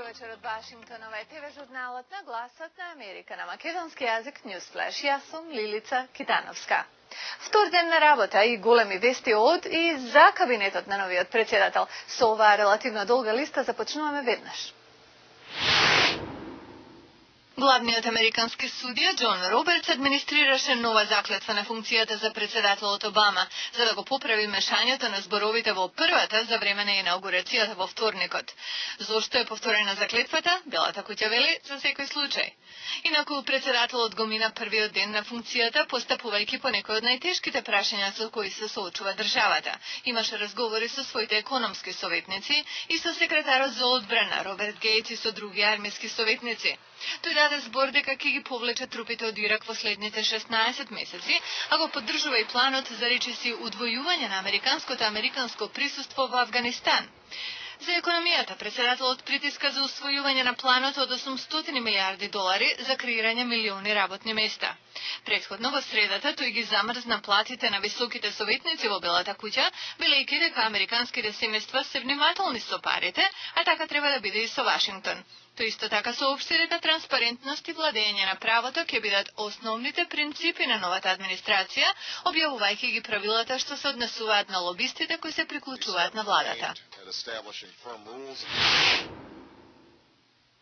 вечер од Вашингтон, ова е ТВ журналот на Гласот на Америка на македонски јазик Newsflash. Јас сум Лилица Китановска. Втор ден на работа и големи вести од и за кабинетот на новиот председател. Со оваа релативно долга листа започнуваме веднаш. Главниот американски судија Џон Робертс администрираше нова заклетва на функцијата за председателот Обама, за да го поправи мешањето на зборовите во првата за време на инаугурацијата во вторникот. Зошто е повторена заклетвата? Белата куќа вели за секој случај. Инаку председателот го мина првиот ден на функцијата, постапувајќи по некои од најтешките прашања со кои се соочува државата. Имаше разговори со своите економски советници и со секретарот за одбрана Роберт Гејтс и со други армиски советници. Тој даде збор дека ќе ги повлече трупите од Ирак во следните 16 месеци, а го поддржува и планот за речиси удвојување на американско присуство во Авганистан. За економијата, председателот притиска за усвојување на планот од 800 милиарди долари за креирање милиони работни места. Претходно во средата тој ги замрзна платите на високите советници во Белата куќа, велејќи дека американските семејства се внимателни со парите, а така треба да биде и со Вашингтон. Тој исто така соопшти дека транспарентност и владење на правото ќе бидат основните принципи на новата администрација, објавувајќи ги правилата што се однесуваат на лобистите кои се приклучуваат на владата.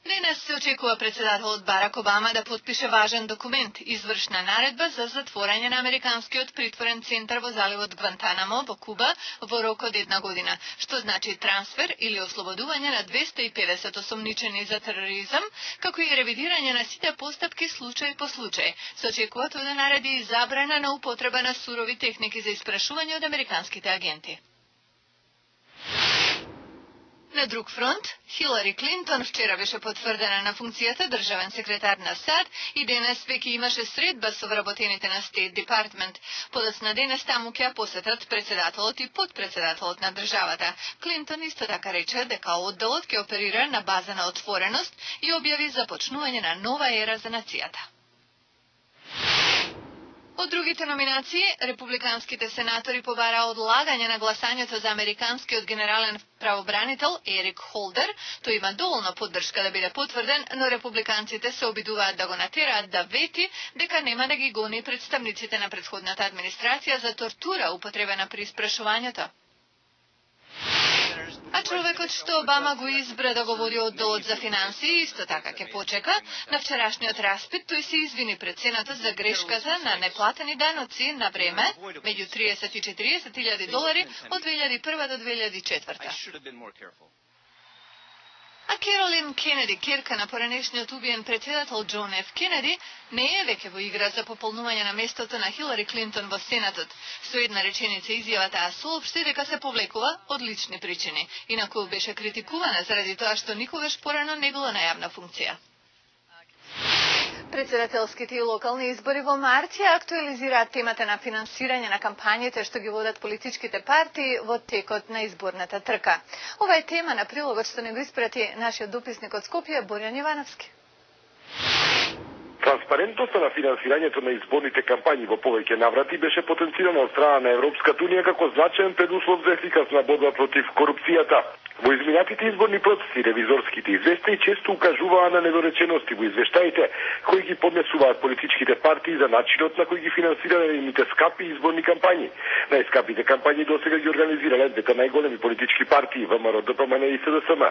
Денес се очекува председателот Барак Обама да подпише важен документ, извршна наредба за затворање на американскиот притворен центар во заливот Гвантанамо во Куба во рок од 1 година, што значи трансфер или ослободување на 250 осомничени за тероризам, како и ревидирање на сите постапки случај по случај. Се очекува тој да нареди и забрана на употреба на сурови техники за испрашување од американските агенти. На друг фронт, Хилари Клинтон вчера беше потврдена на функцијата државен секретар на САД и денес веќе имаше средба со вработените на Стейт Департмент. Подоцна денес таму ќе посетат председателот и подпредседателот на државата. Клинтон исто така рече дека одделот ќе оперира на база на отвореност и објави започнување на нова ера за нацијата. Од другите номинации, републиканските сенатори побараа одлагање на гласањето за американскиот генерален правобранител Ерик Холдер. Тој има доволно поддршка да биде потврден, но републиканците се обидуваат да го натераат да вети дека нема да ги гони представниците на претходната администрација за тортура употребена при испрашувањето. А човекот што Обама го избра да го води одделот за финансии исто така ќе почека. На вчерашниот распит тој се извини пред Сенатот за грешката на неплатени даноци на време меѓу 30 и 40 илјади долари од 2001 до 2004. А Керолин Кенеди, керка на поранешниот убиен председател Џон Ф. Кенеди, не е веќе во игра за пополнување на местото на Хилари Клинтон во Сенатот. Со една реченица изјавата соопшти дека се повлекува од лични причини, инаку беше критикувана заради тоа што никогаш порано не била на јавна функција. Председателските и локални избори во март ја актуализираат темата на финансирање на кампањите што ги водат политичките партии во текот на изборната трка. Ова е тема на прилогот што не го испрати нашиот дописник од Скопје Борјан Ивановски. Транспарентноста на финансирањето на изборните кампањи во повеќе наврати беше потенцирана од страна на Европската унија како значаен предуслов за ефикасна борба против корупцијата. Во изминатите изборни процеси, ревизорските извештаи често укажуваа на недоречености во извештаите кои ги поднесуваат политичките партии за начинот на кој ги финансираат нивните скапи изборни кампањи. Најскапите кампањи досега ги организирале двете најголеми политички партии ВМРО, ДПМН и СДСМ.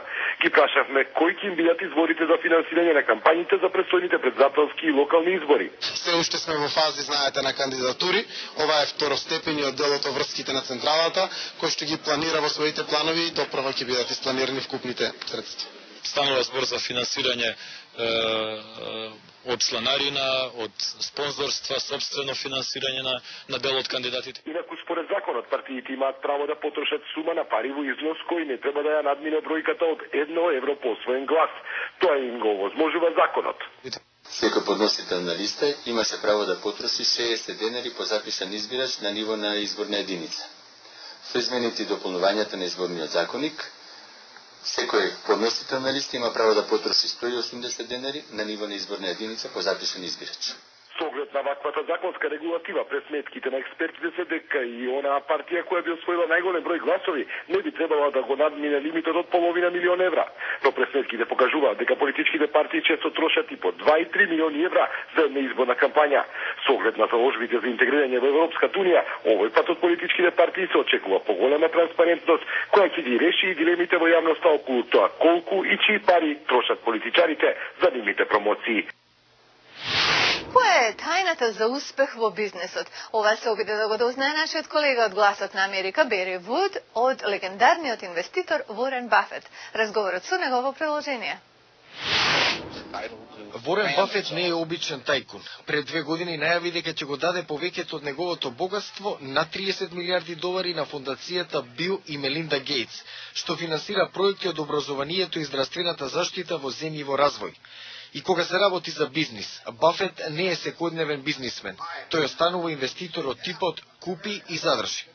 Ги прашавме кои ќе им бидат изворите за финансирање на кампањите за предстојните председателски и локални избори. Се уште сме во фази, знаете, на кандидатури. Ова е второстепениот дел од врските на централата, кој што ги планира во своите планови и допрва ќе бидат испланирани вкупните средства. Станува збор за финансирање од членарина, од спонзорства, собствено финансирање на дел од кандидатите. Инаку според законот партиите имаат право да потрошат сума на пари во износ кој не треба да ја надмине бројката од 1 евро по освоен глас. Тоа им го овозможува законот. Секој подносител на листа имаше право да потроси 60 денари по записан избирач на ниво на изборна единица. Со измените и дополнувањата на изборниот законник, секој подносител на листа има право да потроси 180 денари на ниво на изборна единица по запишан избирач. Со оглед на ваквата законска регулатива, пресметките на експертите се дека и она партија која би освоила најголем број гласови не би требала да го надмине лимитот од половина милион евра. Но пресметките покажуваат дека политичките партии често трошат и по 2 и 3 милиони евра за една изборна кампања. Со оглед на заложбите за интегрирање во Европската унија, овој пат од политичките партии се очекува поголема транспарентност која ќе ги реши и дилемите во јавноста околу тоа колку и чии пари трошат политичарите за нивните промоции. Која е тајната за успех во бизнесот? Ова се обиде да го дознае нашиот колега од Гласот на Америка, Бери Вуд, од легендарниот инвеститор Ворен Бафет. Разговорот со негово приложение. Ворен Бафет не е обичен тајкун. Пред 2 години најави дека ќе го даде повеќето од неговото богатство на $30 милиарди на фондацијата Бил и Мелинда Гейтс, што финансира проекти од образованието и здравствената заштита во земји во развој. И кога се работи за бизнис, Бафет не е секојдневен бизнисмен. Тој останува инвеститор од типот купи и задржи.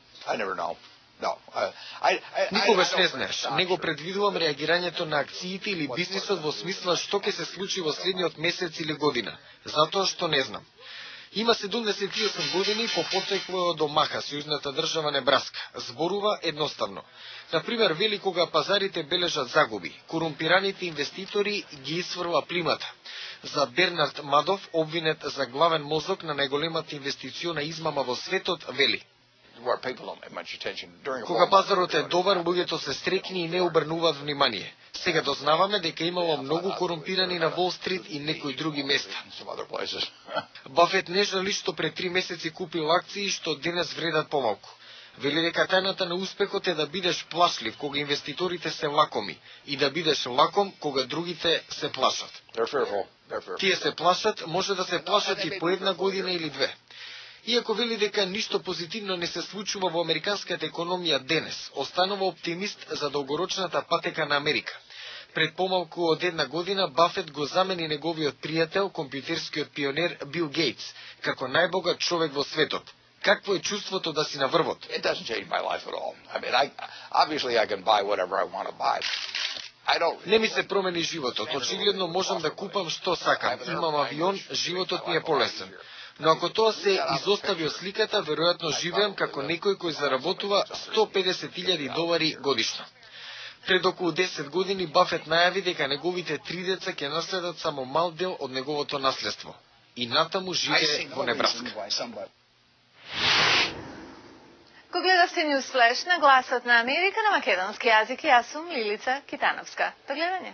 Никогаш не знаеш. Не го предвидувам реагирањето на акциите или бизнисот во смисла што ќе се случи во следниот месец или година, затоа што не знам. Има 78 години по потекло од Омаха, сојузната држава Небраска. Зборува едноставно. Например, вели кога пазарите бележат загуби, корумпираните инвеститори ги исфрла плимата. За Бернард Мадов, обвинет за главен мозок на најголемата инвестициона измама во светот, вели: кога пазарот е добар, луѓето се стрекни и не обрнуваат внимание. Сега дознаваме дека имало многу корумпирани на Wall Street и некои други места. Бафет не жали што пред 3 месеци купил акции што денес вредат помалку. Вели дека тајната на успехот е да бидеш плашлив кога инвеститорите се лакоми и да бидеш лаком кога другите се плашат. Тие се плашат, може да се плашат и по 1 година или 2. Иако вели дека ништо позитивно не се случува во американската економија денес, останува оптимист за долгорочната патека на Америка. Пред помалку од 1 година Бафет го замени неговиот пријател, компјутерскиот пионер Бил Гейтс, како најбогат човек во светот. Какво е чувството да си на врвот? Не ми се промени животот. Очигледно можам да купам што сакам. Имам авион, животот ми е полесен. Но ако тоа се изостави од сликата, веројатно живеам како некој кој заработува $150,000 годишно. Пред околу 10 години Бафет најави дека неговите 3 деца ќе наследат само мал дел од неговото наследство. И натаму живее во Небраска. Го гледавте News Flash на Гласот на Америка на македонски јазик, јас сум Лилица Китановска. До гледање.